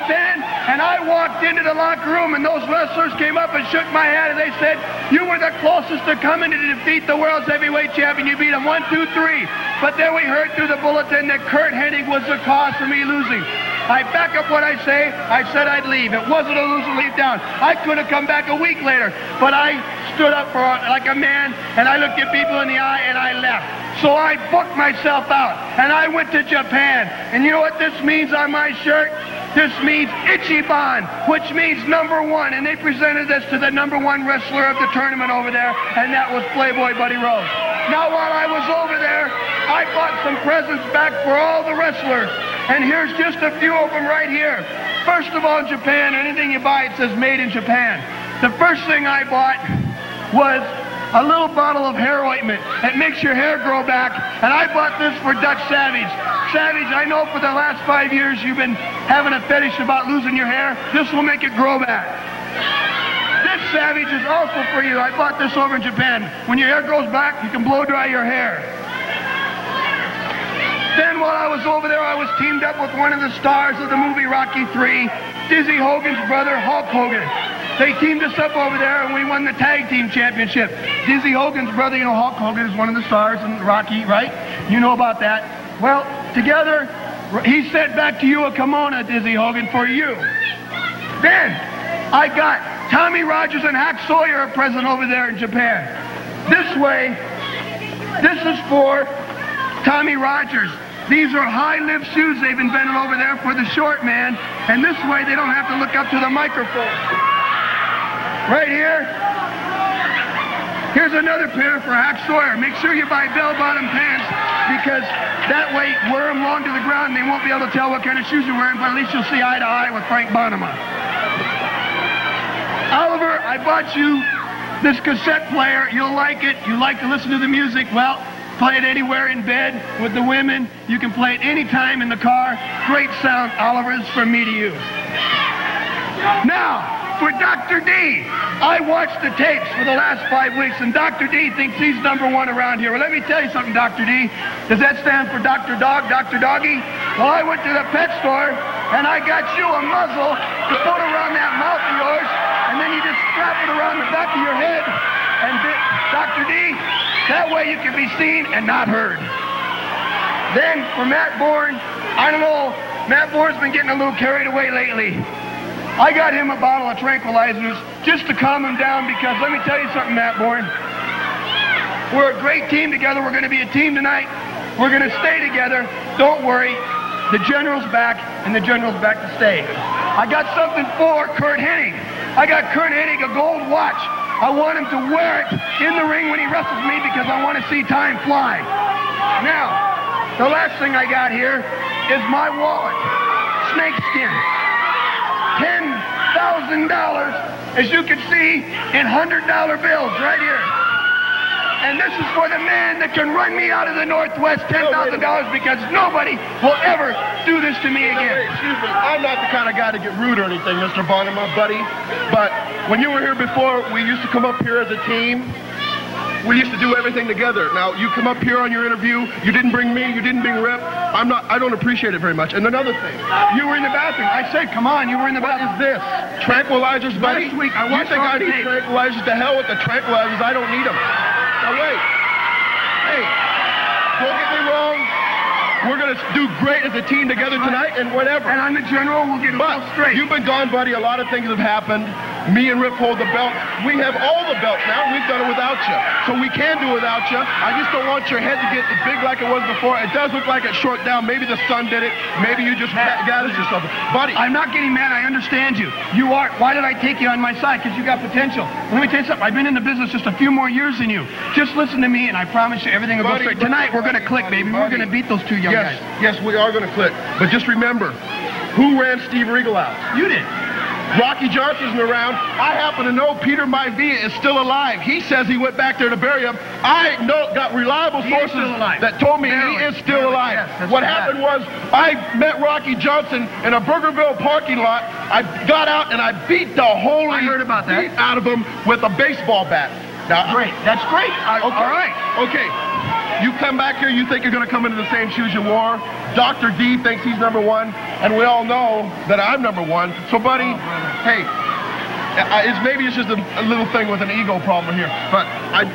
Japan, and I walked into the locker room, and those wrestlers came up and shook my hand, and they said, you were the closest to coming to defeat the world's heavyweight champion. You beat him 1, 2, 3. But then we heard through the bulletin that Curt Hennig was the cause for me losing. I back up what I say. I said I'd leave. It wasn't a lose or leave down. I could have come back a week later, but I stood up for like a man, and I looked at people in the eye, and I left. So I booked myself out, and I went to Japan. And you know what this means on my shirt? This means Ichiban, which means #1. And they presented this to the #1 wrestler of the tournament over there, and that was Playboy Buddy Rose. Now, while I was over there, I bought some presents back for all the wrestlers. And here's just a few of them right here. First of all, in Japan, anything you buy, it says made in Japan. The first thing I bought was a little bottle of hair ointment that makes your hair grow back, and I bought this for Dutch Savage. Savage, I know for the last 5 years you've been having a fetish about losing your hair. This will make it grow back. This Savage is also for you. I bought this over in Japan. When your hair grows back, you can blow dry your hair. Then while I was over there, I was teamed up with one of the stars of the movie Rocky III, Dizzy Hogan's brother, Hulk Hogan. They teamed us up over there, and we won the tag team championship. Dizzy Hogan's brother, you know, Hulk Hogan is one of the stars in Rocky, right? You know about that. Well, together, he sent back to you a kimono, Dizzy Hogan, for you. Then, I got Tommy Rogers and Hack Sawyer a present over there in Japan. This way, this is for Tommy Rogers. These are high-lift shoes they've invented over there for the short man, and this way they don't have to look up to the microphone. Right here, here's another pair for Hack Sawyer. Make sure you buy bell-bottom pants, because that way wear them long to the ground and they won't be able to tell what kind of shoes you're wearing, but at least you'll see eye to eye with Frank Bonema. Oliver, I bought you this cassette player. You'll like it. You like to listen to the music. Well, play it anywhere in bed with the women. You can play it anytime in the car. Great sound, Oliver. It's from me to you. Now, for Dr. D, I watched the tapes for the last 5 weeks, and Dr. D thinks he's #1 around here. Well, let me tell you something, Dr. D. Does that stand for Dr. Dog, Dr. Doggy? Well, I went to the pet store, and I got you a muzzle to put around that mouth of yours, and then you just strap it around the back of your head, and Dr. D, that way you can be seen and not heard. Then, for Matt Borne, I don't know, Matt Bourne's been getting a little carried away lately. I got him a bottle of tranquilizers just to calm him down, because let me tell you something, Matt Borne. We're a great team together. We're going to be a team tonight. We're going to stay together. Don't worry. The General's back, and the General's back to stay. I got something for Curt Hennig. I got Curt Hennig a gold watch. I want him to wear it in the ring when he wrestles me, because I want to see time fly. Now, the last thing I got here is my wallet. Snakeskin. $10,000, as you can see, in $100 bills right here. And this is for the man that can run me out of the Northwest, $10,000, because nobody will ever do this to me again. Wait, excuse me, I'm not the kind of guy to get rude or anything, Mr. Bonne, my buddy. But when you were here before, we used to come up here as a team. We used to do everything together. Now, you come up here on your interview, you didn't bring me, you didn't bring Rip. I don't appreciate it very much. And another thing, you were in the bathroom. I said, come on, you were in the bathroom. What is this? Tranquilizers, buddy? Last week, I you watched think I all need tape. tranquilizers? To hell with the tranquilizers, I don't need them. Now, wait. Hey, don't get me wrong. We're going to do great as a team together tonight and whatever. And I'm the General, we'll get it all straight. You've been gone, buddy. A lot of things have happened. Me and Rip hold the belt. We have all the belts now. We've done it without you. So we can do it without you. I just don't want your head to get as big like it was before. It does look like it's short down. Maybe the sun did it. Maybe you just gathered yourself. Buddy. I'm not getting mad. I understand you. You are. Why did I take you on my side? Because you got potential. Let me tell you something. I've been in the business just a few more years than you. Just listen to me, and I promise you everything will go straight. Tonight, we're going to click, baby. We're going to beat those two young guys. Yes, we are going to click. But just remember, who ran Steve Regal out? You did. Rocky Johnson's around. I happen to know Peter Maivia is still alive. He says he went back there to bury him. I got reliable sources that told me he is still alive. Yes, what happened was I met Rocky Johnson in a Burgerville parking lot. I got out and I beat the holy beat out of him with a baseball bat. Now, great. That's great. Okay. All right. Okay. You come back here, you think you're going to come into the same shoes you wore. Dr. D thinks he's number one, and we all know that I'm number one. So, buddy, hey, maybe it's just a little thing with an ego problem here. But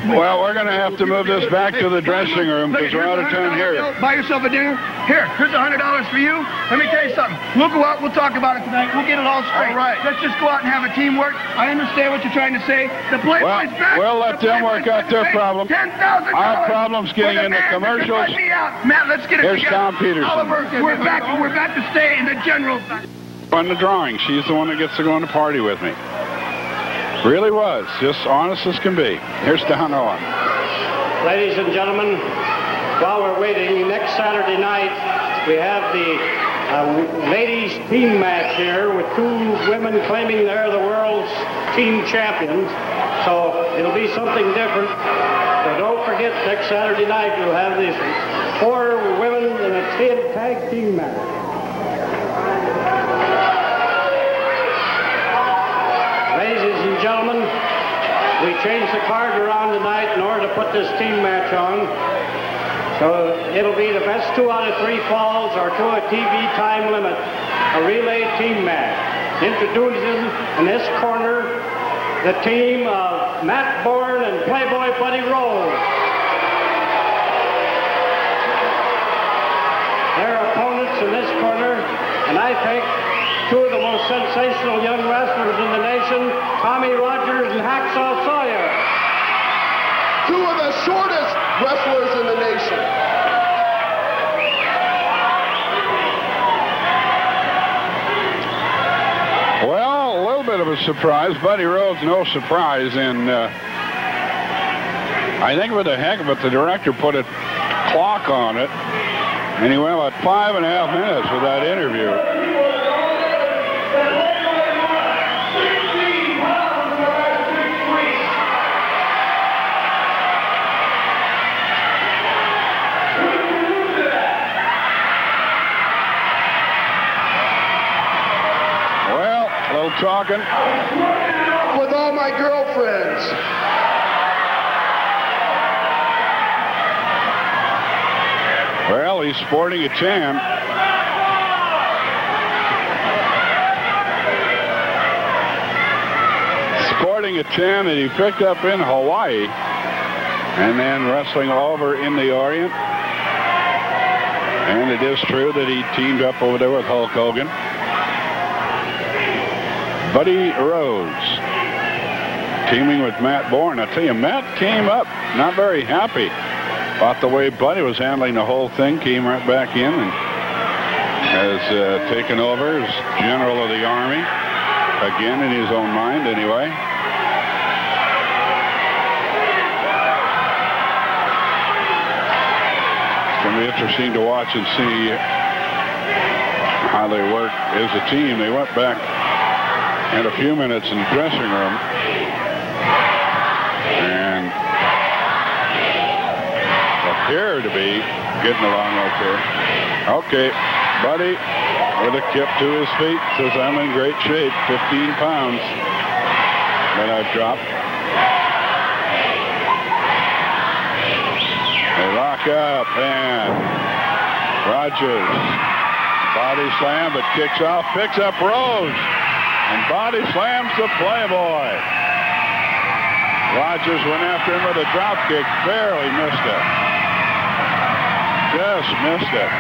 well, we're going to have to move this back to the dressing room because we're out of time here. Buy yourself a dinner. Here's $100 for you. Let me tell you something. We'll go out. We'll talk about it tonight. We'll get it all straight. All right. Let's just go out and have a teamwork. I understand what you're trying to say. The Playboy's back. We'll let them work out their problem. $10,000. Our problem's getting into commercials. Matt, let's get it Here's together. Tom Peterson. Oliver, we're back to stay in the general. On the drawing, she's the one that gets to go on the party with me. Really was. Just honest as can be. Here's Don Owen. Ladies and gentlemen, while we're waiting, next Saturday night we have the ladies team match here with two women claiming they're the world's team champions. So it'll be something different. So don't forget, next Saturday night we'll have these 4 women in a tag team match. Ladies and gentlemen, we changed the card around tonight in order to put this team match on. So it'll be the best 2 out of 3 falls or to a TV time limit, a relay team match. Introducing in this corner the team of Matt Borne and Playboy Buddy Rose. Their opponents in this corner, and I think 2 of the most sensational young wrestlers in the nation, Tommy Rogers and Hacksaw Sawyer. 2 of the shortest wrestlers in the nation. Well, a little bit of a surprise. Buddy Rhodes, no surprise. And I think for the heck of it, the director put a clock on it. And he went about 5.5 minutes with that interview. Talking with all my girlfriends. Well, he's sporting a tan. Sporting a tan that he picked up in Hawaii and then wrestling over in the Orient. And it is true that he teamed up over there with Hulk Hogan. Buddy Rhodes teaming with Matt Borne. I tell you, Matt came up not very happy about the way Buddy was handling the whole thing. Came right back in and has taken over as General of the Army again in his own mind, anyway. It's going to be interesting to watch and see how they work as a team. They went back in a few minutes in the dressing room and appear to be getting along okay. Okay, Buddy with a kip to his feet says, I'm in great shape, 15 pounds that I've dropped. They lock up and Rogers body slam but kicks off, picks up Rose. And body slams the Playboy. Rogers went after him with a drop kick. Barely missed it. Just missed it.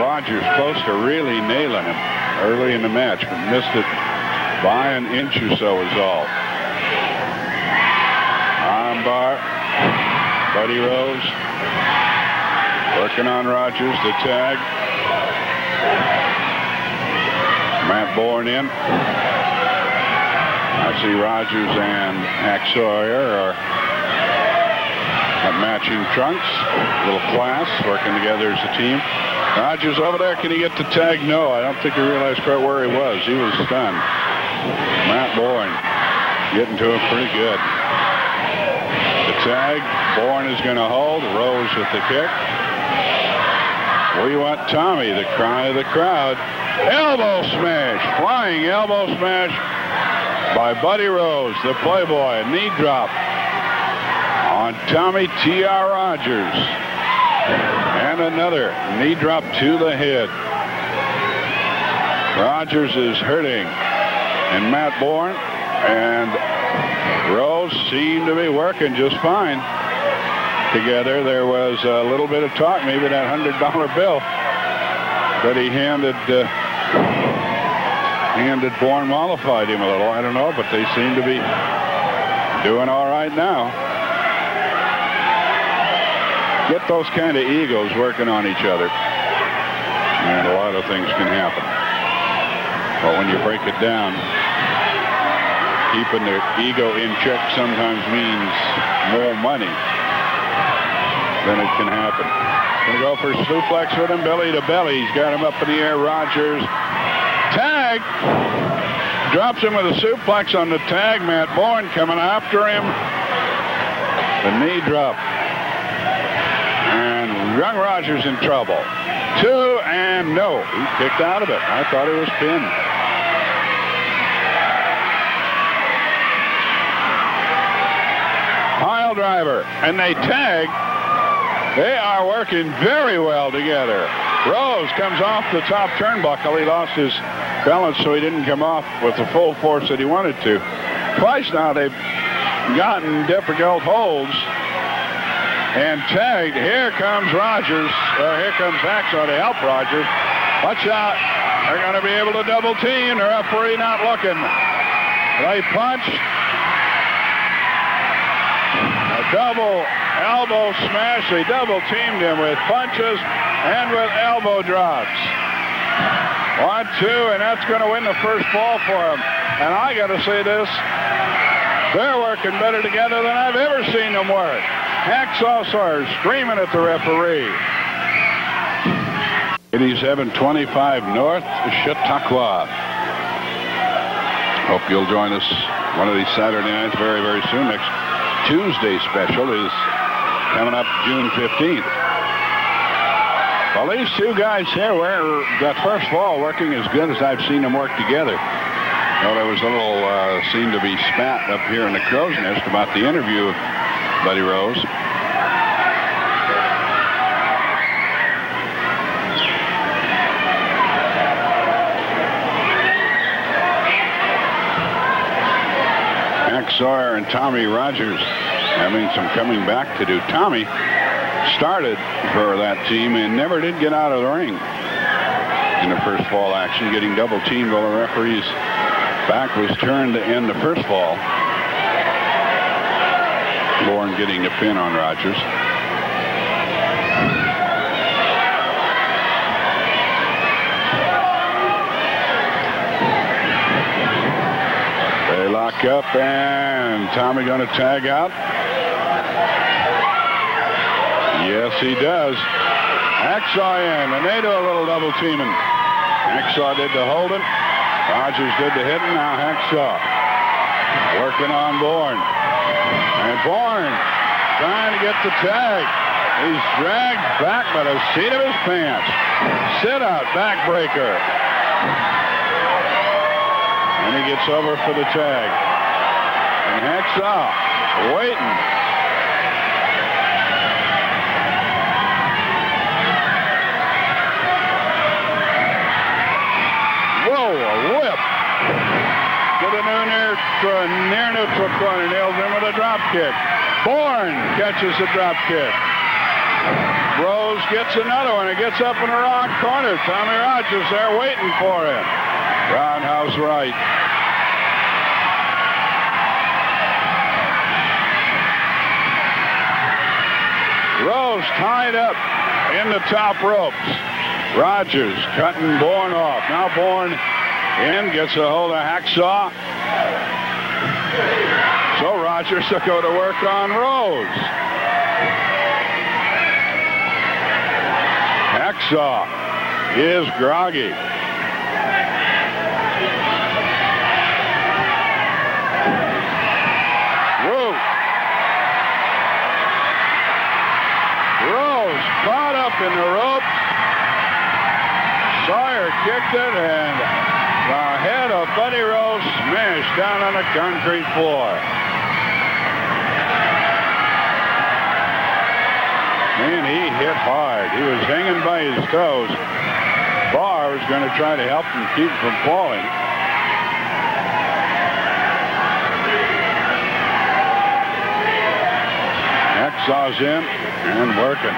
Rogers close to really nailing him early in the match, but missed it by an inch or so is all. Armbar. Buddy Rose working on Rogers, the tag. Matt Borne in. I see Rogers and Hack Sawyer are matching trunks. Little class working together as a team. Rogers over there, can he get the tag? No, I don't think he realized quite where he was. He was stunned. Matt Borne getting to him pretty good. The tag, Borne is going to hold. Rose with the kick. We want Tommy, the cry of the crowd. Elbow smash, flying elbow smash by Buddy Rose, the Playboy. A knee drop on Tommy T.R. Rogers. And another knee drop to the head. Rogers is hurting. And Matt Borne and Rose seem to be working just fine together. There was a little bit of talk, maybe that $100 bill that he handed Borne mollified him a little. I don't know, but they seem to be doing all right now. Get those kind of egos working on each other, and a lot of things can happen. But when you break it down, keeping the ego in check sometimes means more money than it can happen. Gonna go for suplex with him, belly to belly. He's got him up in the air. Rogers. Tag. Drops him with a suplex on the tag. Matt Borne coming after him. The knee drop. And young Rogers in trouble. 2 and no. He kicked out of it. I thought he was pinned. Pile driver. And they tag. They are working very well together. Rose comes off the top turnbuckle. He lost his balance, so he didn't come off with the full force that he wanted to. Twice now they've gotten difficult holds and tagged. Here comes Rogers. Here comes Hacksaw to help Rogers. Watch out. They're going to be able to double team. The referee not looking. They punch. A double elbow smash. They double teamed him with punches and with elbow drops. 1, 2, and that's going to win the first fall for him. And I got to say this, they're working better together than I've ever seen them work. Hacksaw Sawyer screaming at the referee. 8725 North Chautauqua. Hope you'll join us one of these Saturday nights very, very soon. Next Tuesday special is coming up June 15th. Well, these two guys here were that first fall working as good as I've seen them work together. Well, there was a little seemed to be spat up here in the crow's nest about the interview of Buddy Rose. Sawyer and Tommy Rogers having some coming back to do. Tommy started for that team and never did get out of the ring in the first fall action, getting double teamed while the referee's back was turned to end the first fall. Borne getting the pin on Rogers. Lock up, and Tommy going to tag out. Yes, he does. Hacksaw in, and they do a little double teaming. Hacksaw did the holding. Rogers did the hitting. Now Hacksaw working on Borne. And Borne trying to get the tag. He's dragged back by the seat of his pants. Sit out, backbreaker. And he gets over for the tag. And Hacksaw waiting. Whoa, a whip. To the near neutral corner. Nails him with a drop kick. Borne catches the drop kick. Rose gets another one. He gets up in the wrong corner. Tommy Rogers there waiting for him. Roundhouse right. Rose tied up in the top ropes. Rogers cutting Borne off. Now Borne in, gets a hold of Hacksaw. So Rogers will go to work on Rose. Hacksaw is groggy. Caught up in the ropes. Sawyer kicked it, concrete floor. Man, he hit hard. He was hanging by his toes. Barr was going to try to help him keep from falling. Hacksaw's in and working.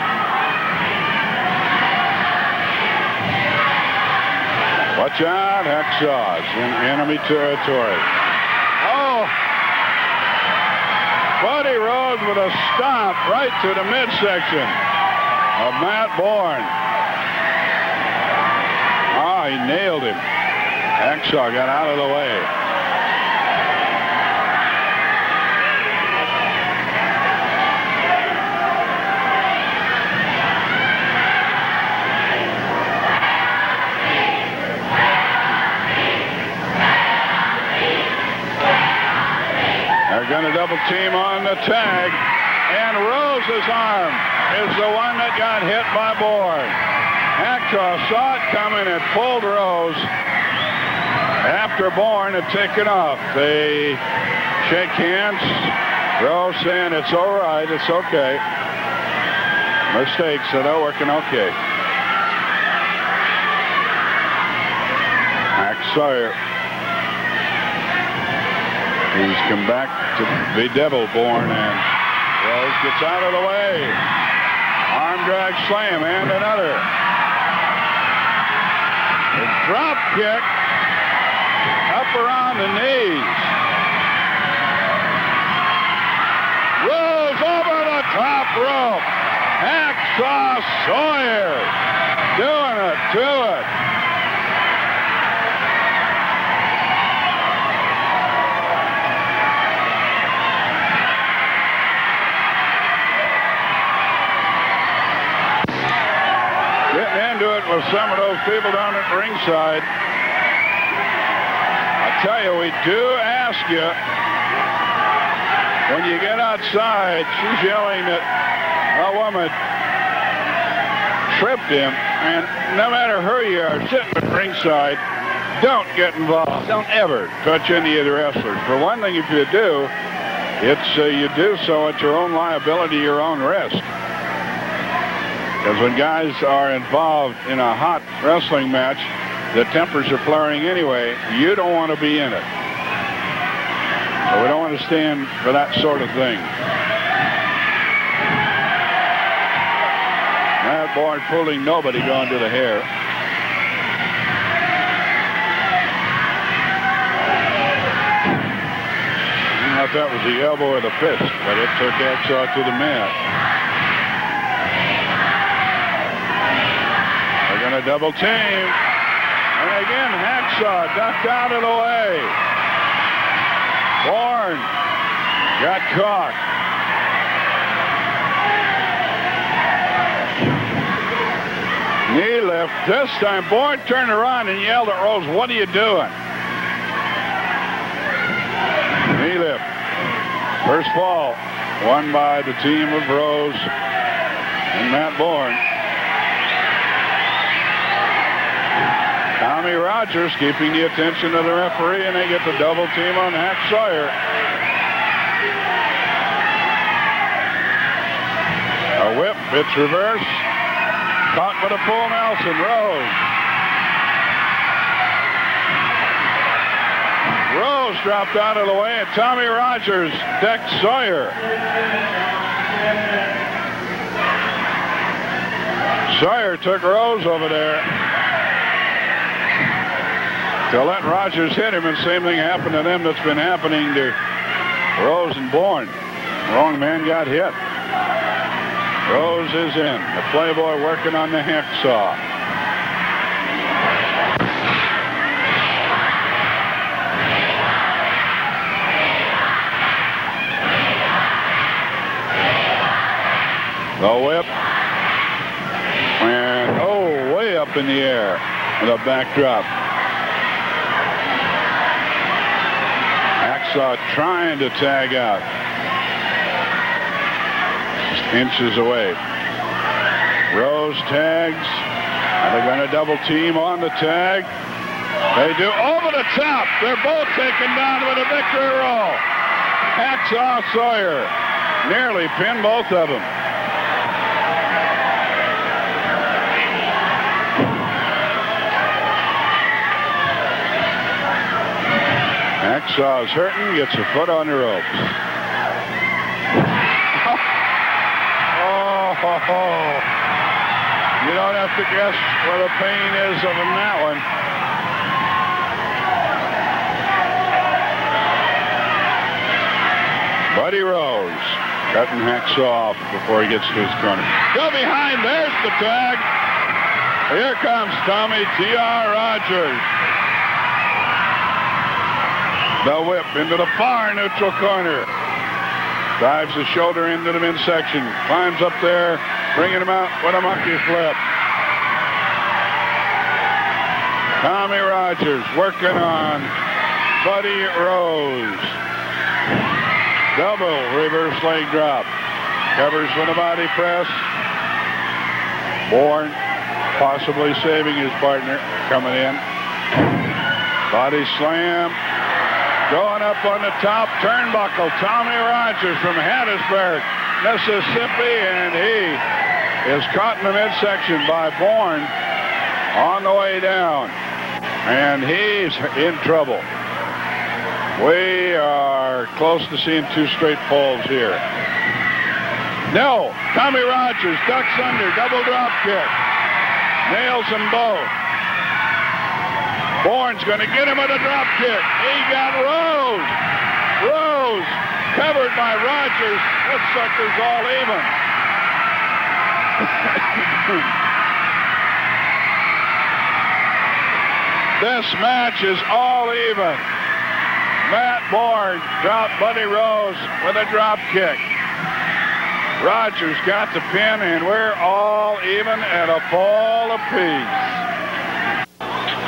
Watch out, Hacksaw's in enemy territory. Oh! Buddy Rose with a stomp right to the midsection of Matt Borne. Oh, he nailed him. Hacksaw got out of the way. Going to double team on the tag, and Rose's arm is the one that got hit by Borne. Hacksaw saw it coming and pulled Rose after Borne had taken off. They shake hands. Rose saying it's all right, it's okay. Mistakes, so they're working okay. Sawyer. He's come back to bedevil Borne, and Rose gets out of the way. Arm drag slam, and another. A drop kick up around the knees. Rose over the top rope. Hacksaw Sawyer doing it to it. With some of those people down at ringside. I tell you, we do ask you, when you get outside, she's yelling that a woman tripped him, and no matter who you are sitting at ringside, don't get involved. Don't ever touch any of the wrestlers. For one thing, if you do, it's you do so at your own liability, your own risk. Because when guys are involved in a hot wrestling match, the tempers are flaring anyway. You don't want to be in it. So we don't want to stand for that sort of thing. Matt Borne fooling nobody going to the hair. I don't know if that was the elbow or the fist, but it took Hacksaw to the mat. A double team, and again Hacksaw ducked out of the way. Borne got caught. Knee lift. This time Borne turned around and yelled at Rose, "What are you doing?" Knee lift. First fall won by the team of Rose and Matt Borne. Tommy Rogers keeping the attention of the referee, and they get the double team on Hack Sawyer. A whip, it's reverse. Caught with a full Nelson. Rose dropped out of the way, and Tommy Rogers decked Sawyer. Sawyer took Rose over there to let Rogers hit him, and the same thing happened to them that's been happening to Rose and Borne. Wrong man got hit. Rose is in. The Playboy working on the hacksaw. The whip. And, oh, way up in the air with a backdrop. Hacksaw trying to tag out. Just inches away. Rose tags. Are they going to double team on the tag? They do over the top. They're both taken down with a victory roll. Hacksaw Sawyer nearly pinned both of them. Hacksaw's hurting, gets a foot on the ropes. Oh. You don't have to guess where the pain is of that one. Buddy Rose cutting Hacksaw off before he gets to his corner. Go behind, there's the tag. Here comes Tommy T.R. Rogers. The whip into the far neutral corner. Dives the shoulder into the midsection. Climbs up there, bringing him out with a monkey flip. Tommy Rogers working on Buddy Rose. Double reverse leg drop. Covers with a body press. Borne possibly saving his partner. Coming in. Body slam. Going up on the top turnbuckle. Tommy Rogers from Hattiesburg, Mississippi. And he is caught in the midsection by Borne on the way down. And he's in trouble. We are close to seeing two straight falls here. No, Tommy Rogers ducks under, double drop kick. Nails them both. Borne's going to get him with a drop kick. He got Rose. Rose covered by Rogers. That sucker's all even. This match is all even. Matt Borne dropped Buddy Rose with a drop kick. Rogers got the pin, and we're all even at a fall apiece.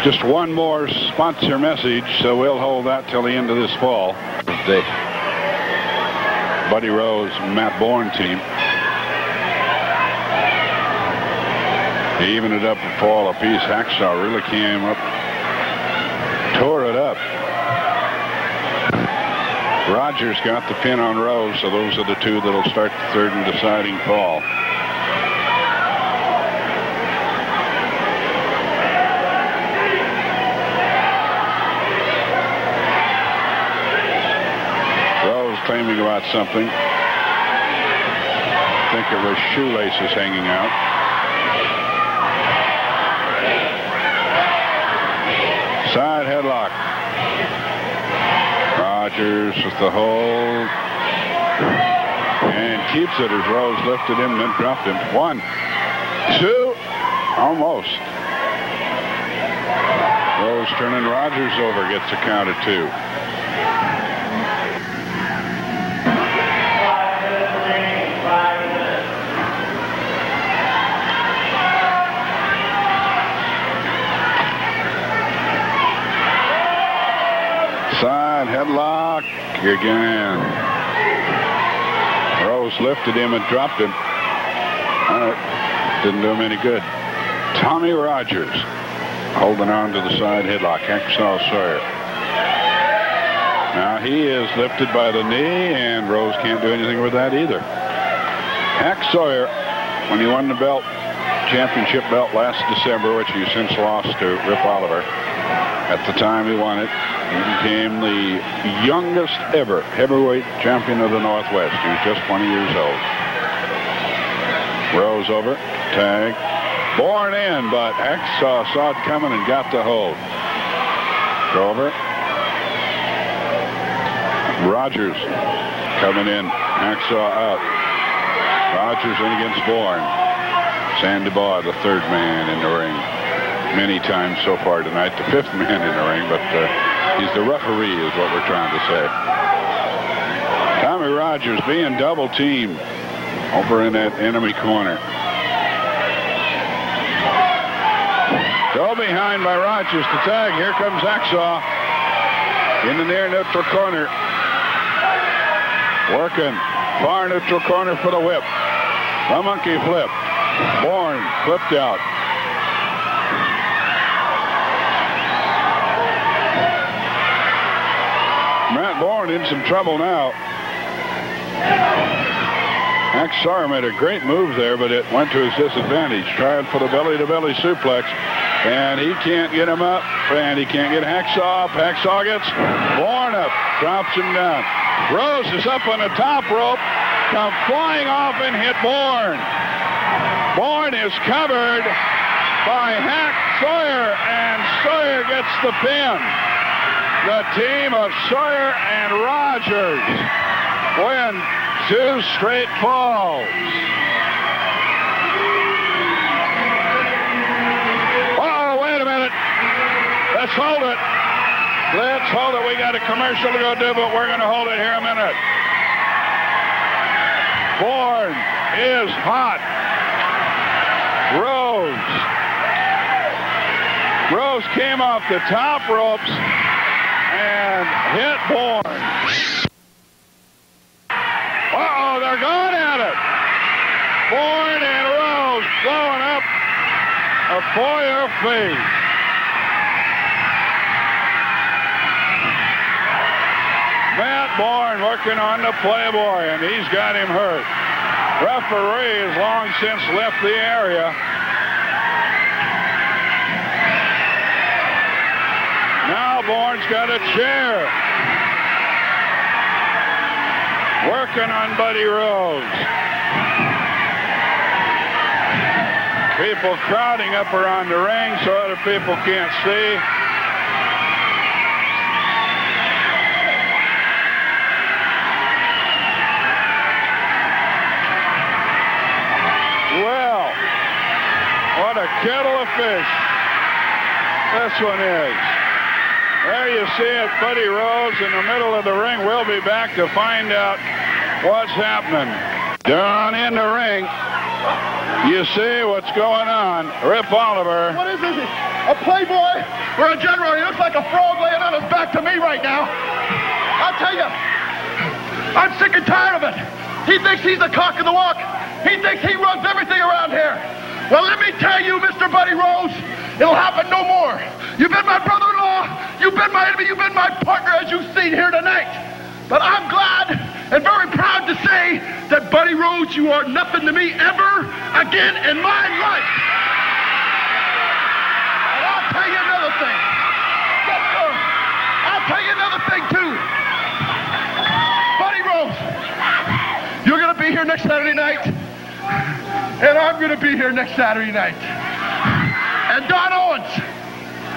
Just one more sponsor message, so we'll hold that till the end of this fall. The Buddy Rose, Matt Borne team. They evened it up a fall apiece. Hacksaw really came up, tore it up. Rogers got the pin on Rose, so those are the two that'll start the third and deciding fall. Rose claiming about something. I think it was shoelaces hanging out. Side headlock. Rogers with the hold. And keeps it as Rose lifted him and then dropped him. 1, 2, almost. Rose turning Rogers over, gets a count of 2. Side headlock again. Rose lifted him and dropped him. Didn't do him any good. Tommy Rogers holding on to the side headlock. Hacksaw Sawyer. Now he is lifted by the knee, and Rose can't do anything with that either. Hack Sawyer, when he won the belt, championship belt last December, which he since lost to Rip Oliver, at the time he won it, he became the youngest ever heavyweight champion of the Northwest. He was just 20 years old. Rose over, tag, Borne in, but Hacksaw saw it coming and got the hold. Over. Rogers coming in, Hacksaw out. Rogers in against Borne. Sandy Baugh, the third man in the ring. Many times so far tonight, the fifth man in the ring, but he's the referee is what we're trying to say. Tommy Rogers being double teamed over in that enemy corner. Go behind by Rogers to tag. Here comes Hacksaw in the near neutral corner. Working far neutral corner for the whip. The monkey flip. Borne flipped out. Borne in some trouble now. Sawyer made a great move there, but it went to his disadvantage. Trying for the belly-to-belly suplex, and he can't get him up, and he can't get Hacksaw up. Hacksaw gets Borne up, drops him down. Rose is up on the top rope, come flying off and hit Borne. Borne is covered by Sawyer, and Sawyer gets the pin. The team of Sawyer and Rogers win 2 straight falls. Oh, wait a minute. Let's hold it. Let's hold it. We got a commercial to go do, but we're going to hold it here a minute. Borne is hot. Rose came off the top ropes and hit Borne. Uh-oh, they're going at it. Borne and Rose blowing up a foyer face. Matt Borne working on the Playboy, and he's got him hurt. Referee has long since left the area. Now Borne's got a chair. Working on Buddy Rose. People crowding up around the ring so other people can't see. Well, what a kettle of fish this one is. There you see it, Buddy Rose in the middle of the ring. We'll be back to find out what's happening. Down in the ring, you see what's going on. Rip Oliver. What is this? A Playboy or a general? He looks like a frog laying on his back to me right now. I'll tell you, I'm sick and tired of it. He thinks he's the cock of the walk. He thinks he runs everything around here. Well, let me tell you, Mr. Buddy Rose, it'll happen no more. You've been my brother-in-law. You've been my enemy. You've been my partner, as you've seen here tonight. But I'm glad and very proud to say that, Buddy Rose, you are nothing to me ever again in my life. And I'll tell you another thing. Yes, sir. I'll tell you another thing, too. Buddy Rose, you're going to be here next Saturday night, and I'm going to be here next Saturday night. And Don Owens,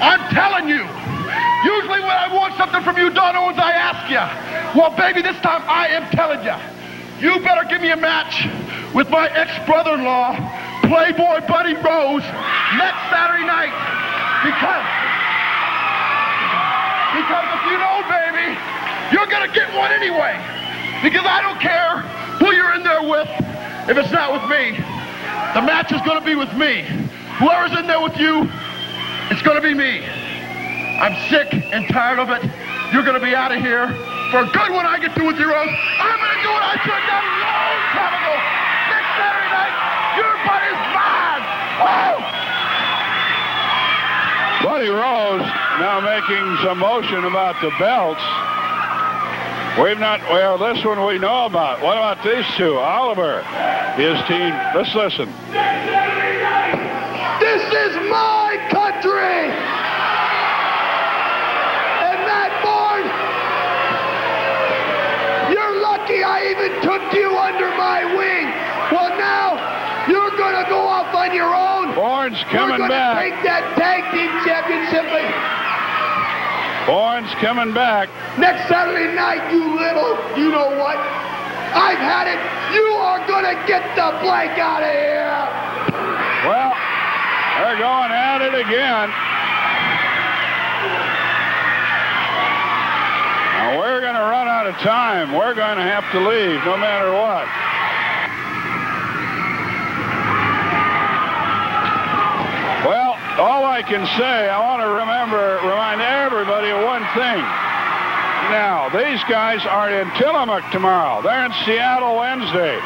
I'm telling you, usually when I want something from you, Don Owens, I ask you. Well, baby, this time I am telling you. You better give me a match with my ex-brother-in-law, Playboy Buddy Rose, next Saturday night. Because if you don't, baby, you're going to get one anyway. Because I don't care who you're in there with if it's not with me. The match is going to be with me. Whoever's in there with you, it's going to be me. I'm sick and tired of it. You're going to be out of here for good when I get through with your own. I'm going to do what I should have done a long time ago. Next Saturday night, your buddy's mine. Woo! Buddy Rose now making some motion about the belts. Well, this one we know about. What about these two? Oliver, his team. Let's listen. This is my country! And Matt Borne, you're lucky I even took you under my wing. Well, now you're going to go off on your own. Borne's coming back. You're going to take that tag team championship. Borne's coming back. Next Saturday night, you know what? I've had it. You are going to get the blank out of here. Well, they're going at it again. Now we're going to run out of time. We're going to have to leave no matter what. Well, all I can say, I want to remind everybody of one thing. Now, these guys are in Tillamook tomorrow. They're in Seattle Wednesday.